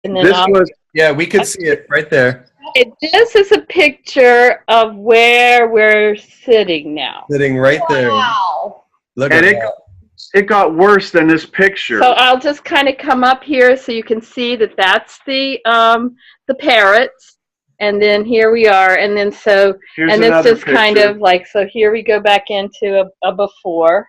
And then This was, yeah, we could see it right there. this is a picture of where we're sitting now. Sitting right there. Wow. Look at that. It got worse than this picture. So I'll just kind of come up here so you can see that that's the parrots. And then here we are. And then so, Here's and this is another kind picture. of like, so here we go back into a before.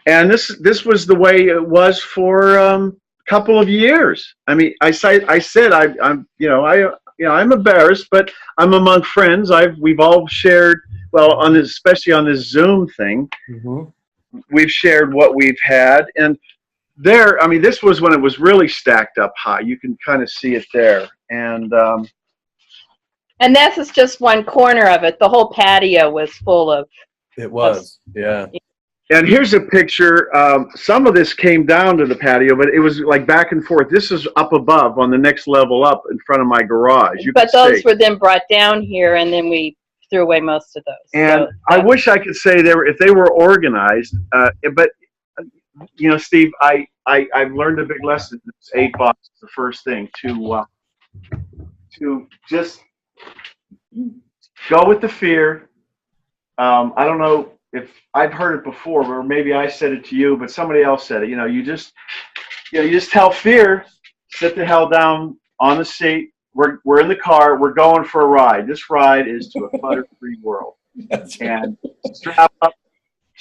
And this was the way it was for a couple of years. I mean, I'm I'm embarrassed, but I'm among friends. We've all shared, well, on this, especially on this Zoom thing. Mm-hmm. We've shared what we've had, and there, I mean, this was when it was really stacked up high. You can kind of see it there, and this is just one corner of it. The whole patio was full of. It was, yeah. And here's a picture. Some of this came down to the patio, but it was like back and forth. This is up above on the next level up in front of my garage. But those were then brought down here, and then we threw away most of those. And so, I wish I could say if they were organized. But you know, Steve, I've learned a big lesson. It's 8 bucks. The first thing to just go with the fear. I don't know if I've heard it before, or maybe I said it to you, but somebody else said it. You just tell fear, sit the hell down on the seat. We're in the car. We're going for a ride. This ride is to a clutter-free world. And strap up.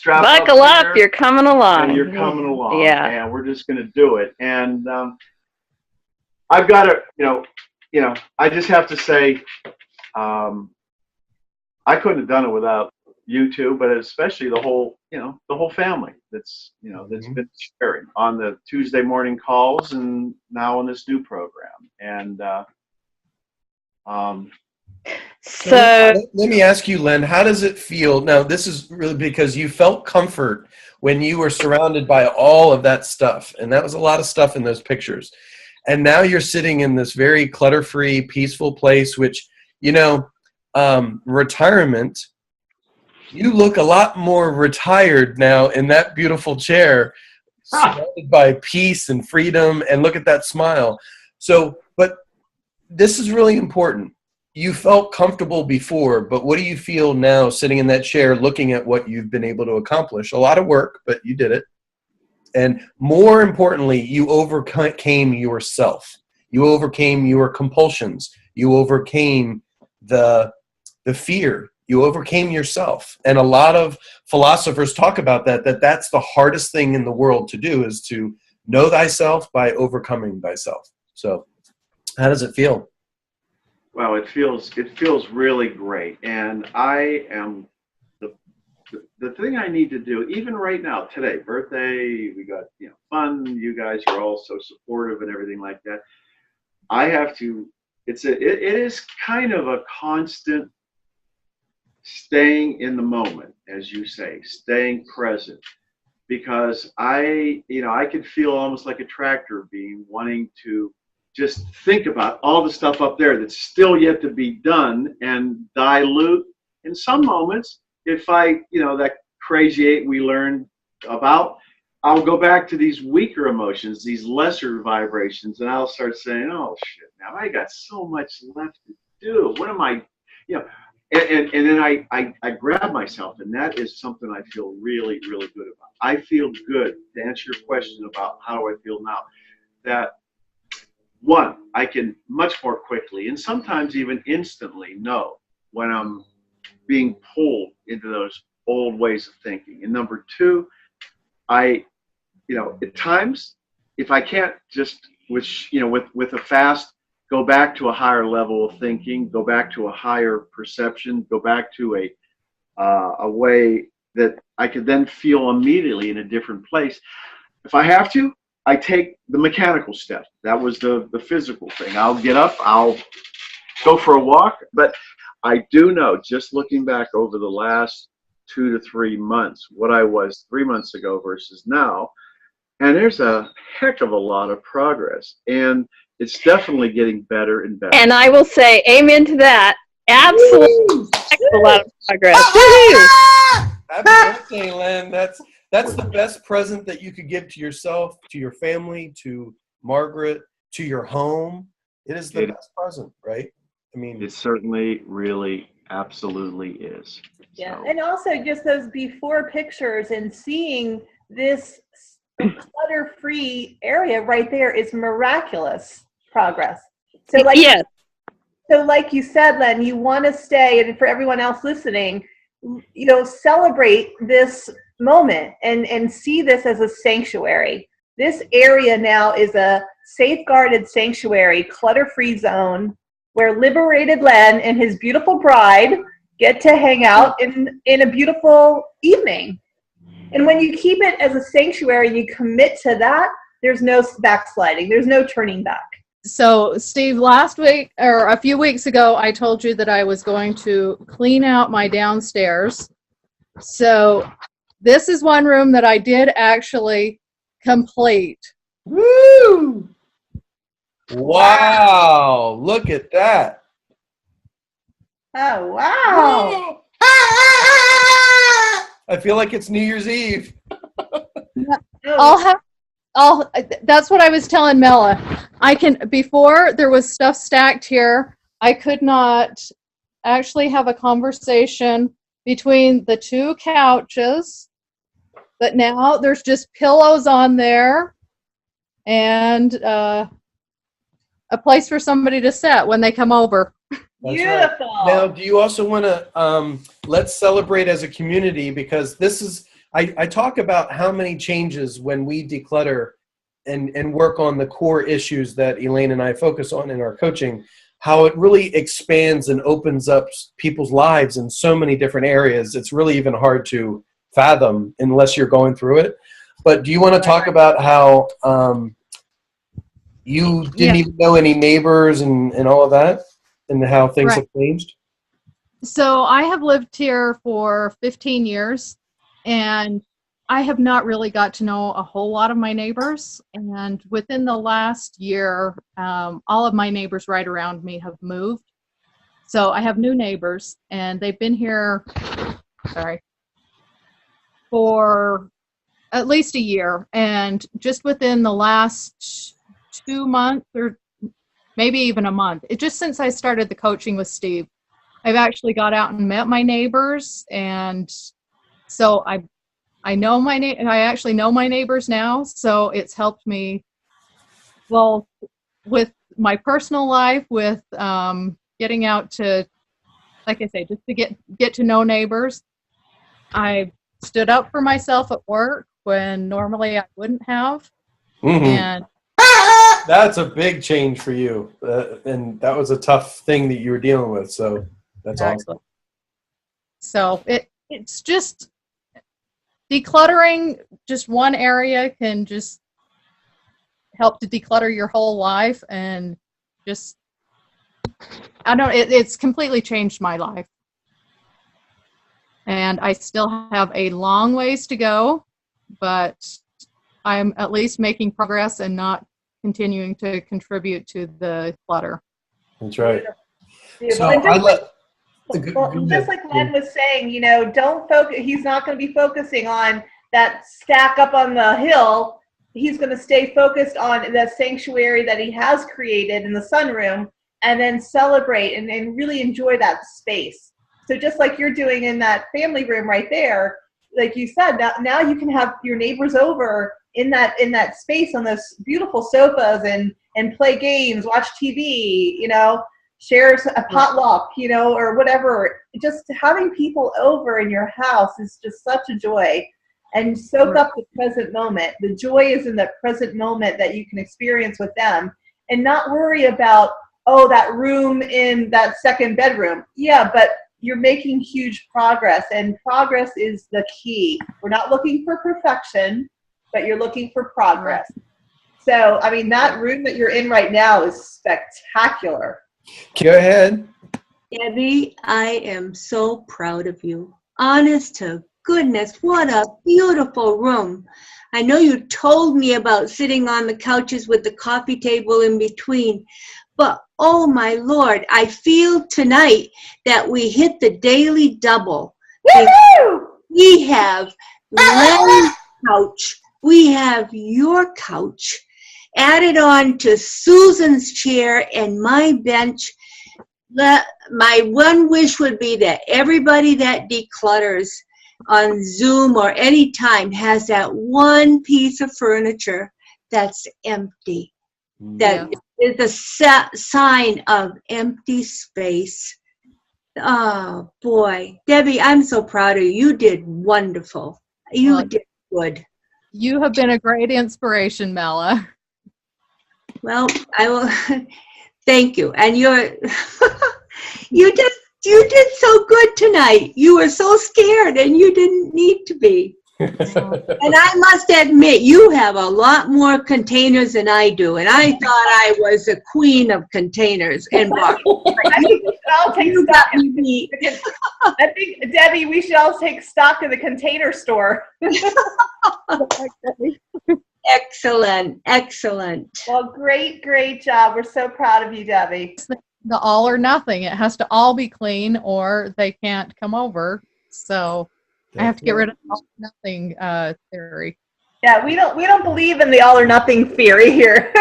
Buckle up. You're coming along. And you're coming along. Yeah. And we're just going to do it. And I've got to, I just have to say, I couldn't have done it without you two, but especially the whole family that's been sharing on the Tuesday morning calls and now on this new program. And so let me ask you, Len, how does it feel? Now, this is really because you felt comfort when you were surrounded by all of that stuff. And that was a lot of stuff in those pictures. And now you're sitting in this very clutter-free, peaceful place, which, retirement, you look a lot more retired now in that beautiful chair, surrounded by peace and freedom, and look at that smile. So, but this is really important. You felt comfortable before, but what do you feel now sitting in that chair looking at what you've been able to accomplish? A lot of work, but you did it. And more importantly, you overcame yourself. You overcame your compulsions. You overcame the fear. You overcame yourself. And a lot of philosophers talk about that's the hardest thing in the world to do, is to know thyself by overcoming thyself. So how does it feel? Well, it feels really great. And I am the thing I need to do, even right now, today, birthday, we got fun. You guys are all so supportive and everything like that. I have to. It is kind of a constant staying in the moment, as you say, staying present, because I could feel almost like a tractor beam wanting to just think about all the stuff up there that's still yet to be done and dilute in some moments. If that crazy 8 we learned about, I'll go back to these weaker emotions, these lesser vibrations, and I'll start saying, oh shit, now I got so much left to do. What am I, and then I grab myself, and that is something I feel really, really good about. I feel good, to answer your question about how do I feel now, that one, I can much more quickly and sometimes even instantly know when I'm being pulled into those old ways of thinking. And number two, at times, if I can't just, with a fast, go back to a higher level of thinking, go back to a higher perception, go back to a way that I could then feel immediately in a different place. If I have to, I take the mechanical step. That was the physical thing. I'll get up, I'll go for a walk, but I do know, just looking back over the last 2 to 3 months, what I was 3 months ago versus now, and there's a heck of a lot of progress, and it's definitely getting better and better. And I will say amen to that. Absolutely. A lot of progress. Happy birthday, Len. That's the best present that you could give to yourself, to your family, to Margaret, to your home. It is the best present, right? I mean, it certainly really absolutely is. Yeah, So, and also just those before pictures and seeing this clutter-free area right there is miraculous progress. So like, Yes. so like you said, Len, you want to stay, and for everyone else listening, celebrate this moment and see this as a sanctuary. This area now is a safeguarded sanctuary, clutter-free zone where liberated Len and his beautiful bride get to hang out in a beautiful evening. And when you keep it as a sanctuary and you commit to that, there's no backsliding. There's no turning back. So, Steve, last week or a few weeks ago, I told you that I was going to clean out my downstairs. So, this is one room that I did actually complete. woo! Wow, look at that. Oh, wow. I feel like it's New Year's Eve. That's what I was telling Mela. Before there was stuff stacked here, I could not actually have a conversation between the two couches, but now there's just pillows on there and a place for somebody to sit when they come over. That's Beautiful. right. Now, do you also want to let's celebrate as a community, because this is, I talk about how many changes when we declutter and work on the core issues that Elaine and I focus on in our coaching, how it really expands and opens up people's lives in so many different areas. It's really even hard to fathom unless you're going through it. But do you want to talk about how you didn't even know any neighbors and all of that, and how things have changed? So I have lived here for 15 years, and I have not really got to know a whole lot of my neighbors. And within the last year, all of my neighbors right around me have moved. So I have new neighbors, and they've been here, for at least a year. And just within the last 2 months, or maybe even a month, just since I started the coaching with Steve, I've actually got out and met my neighbors, and so I actually know my neighbors now. So it's helped me, well, with my personal life, with getting out to, like I say, just to get to know neighbors. I stood up for myself at work when normally I wouldn't have, and that's a big change for you, and that was a tough thing that you were dealing with. So that's awesome. So it's just decluttering. Just one area can just help to declutter your whole life, and just it's completely changed my life. And I still have a long ways to go, but I'm at least making progress and not continuing to contribute to the clutter. That's right. Beautiful. So just like Len was saying, don't focus. He's not going to be focusing on that stack up on the hill. He's going to stay focused on the sanctuary that he has created in the sunroom, and then celebrate and really enjoy that space. So just like you're doing in that family room right there, like you said, now you can have your neighbors over in that space on those beautiful sofas and play games, watch TV, share a potluck, or whatever. Just having people over in your house is just such a joy. And soak up the present moment. The joy is in the present moment that you can experience with them, and not worry about, that room in that second bedroom. Yeah, but you're making huge progress, and progress is the key. We're not looking for perfection, but you're looking for progress. So, that room that you're in right now is spectacular. Go ahead. Debbie, I am so proud of you. Honest to goodness, what a beautiful room. I know you told me about sitting on the couches with the coffee table in between, but oh my Lord, I feel tonight that we hit the daily double. Woo-hoo! We have Len's couch, we have your couch, added on to Susan's chair and my bench. My one wish would be that everybody that declutters on Zoom or any time has that one piece of furniture that's empty. That is a sign of empty space. Oh, boy. Debbie, I'm so proud of you. You did wonderful. You did good. You have been a great inspiration, Mela. Well, I will thank you. And you did so good tonight. You were so scared and you didn't need to be. And I must admit, you have a lot more containers than I do. And I thought I was the queen of containers and boxes. I think we should all take stock. I think, Debbie, we should all take stock of the container store. Excellent, excellent. Well, great job. We're so proud of you, Debbie. The all or nothing. It has to all be clean or they can't come over. So I have to get rid of the all or nothing theory. Yeah, we don't believe in the all or nothing theory here.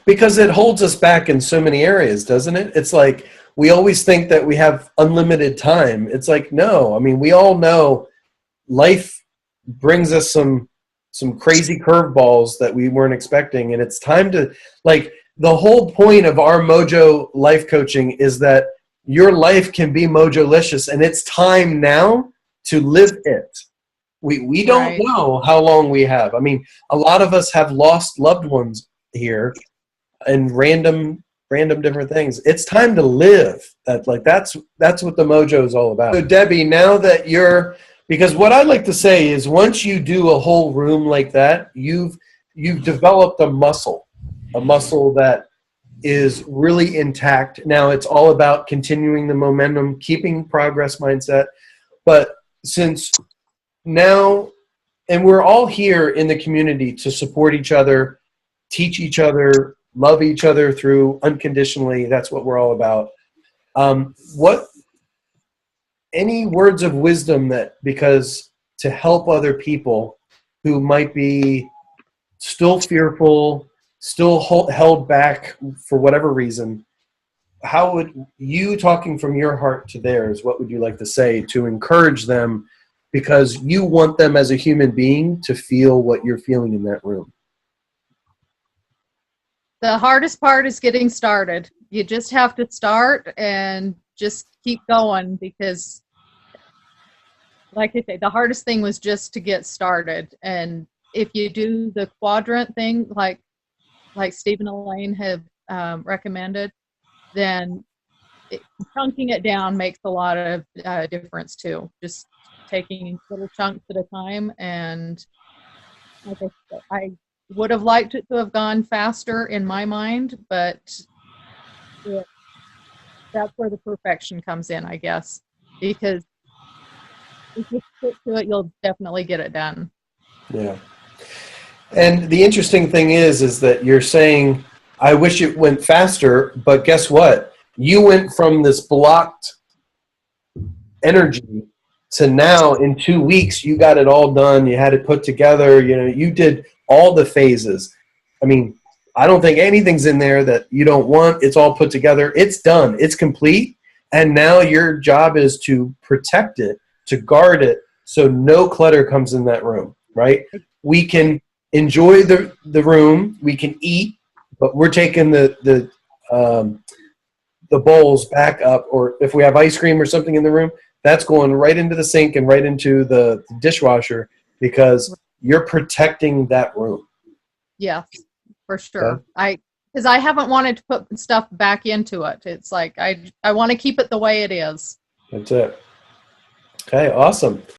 Because it holds us back in so many areas, doesn't it? It's like we always think that we have unlimited time. It's like, no. I mean, we all know life brings us some crazy curveballs that we weren't expecting, and it's time to, like, the whole point of our Mojo life coaching is that your life can be Mojo-licious, and it's time now to live it. We don't know how long we have. I mean, a lot of us have lost loved ones here and random different things. It's time to live. That's what the Mojo is all about. So Debbie, now that because what I like to say is once you do a whole room like that, you've developed a muscle that is really intact. Now it's all about continuing the momentum, keeping progress mindset. But since now, and we're all here in the community to support each other, teach each other, love each other through unconditionally. That's what we're all about. Any words of wisdom because to help other people who might be still fearful, still held back for whatever reason, how would you, talking from your heart to theirs, what would you like to say to encourage them, because you want them as a human being to feel what you're feeling in that room? The hardest part is getting started. You just have to start and just keep going, because like I say, the hardest thing was just to get started. And if you do the quadrant thing, like Steve and Elaine have recommended, then chunking it down makes a lot of difference too. Just taking little chunks at a time. And like I said, I would have liked it to have gone faster in my mind, but that's where the perfection comes in, I guess, because if you stick to it, you'll definitely get it done. Yeah. And the interesting thing is that you're saying, I wish it went faster, but guess what? You went from this blocked energy to now in 2 weeks, you got it all done. You had it put together. You did all the phases. I mean, I don't think anything's in there that you don't want. It's all put together. It's done. It's complete. And now your job is to protect it, to guard it, so no clutter comes in that room, right? We can enjoy the room. We can eat, but we're taking the bowls back up, or if we have ice cream or something in the room, that's going right into the sink and right into the dishwasher, because you're protecting that room. Yeah, for sure. Because I haven't wanted to put stuff back into it. It's like I want to keep it the way it is. That's it. Okay, awesome.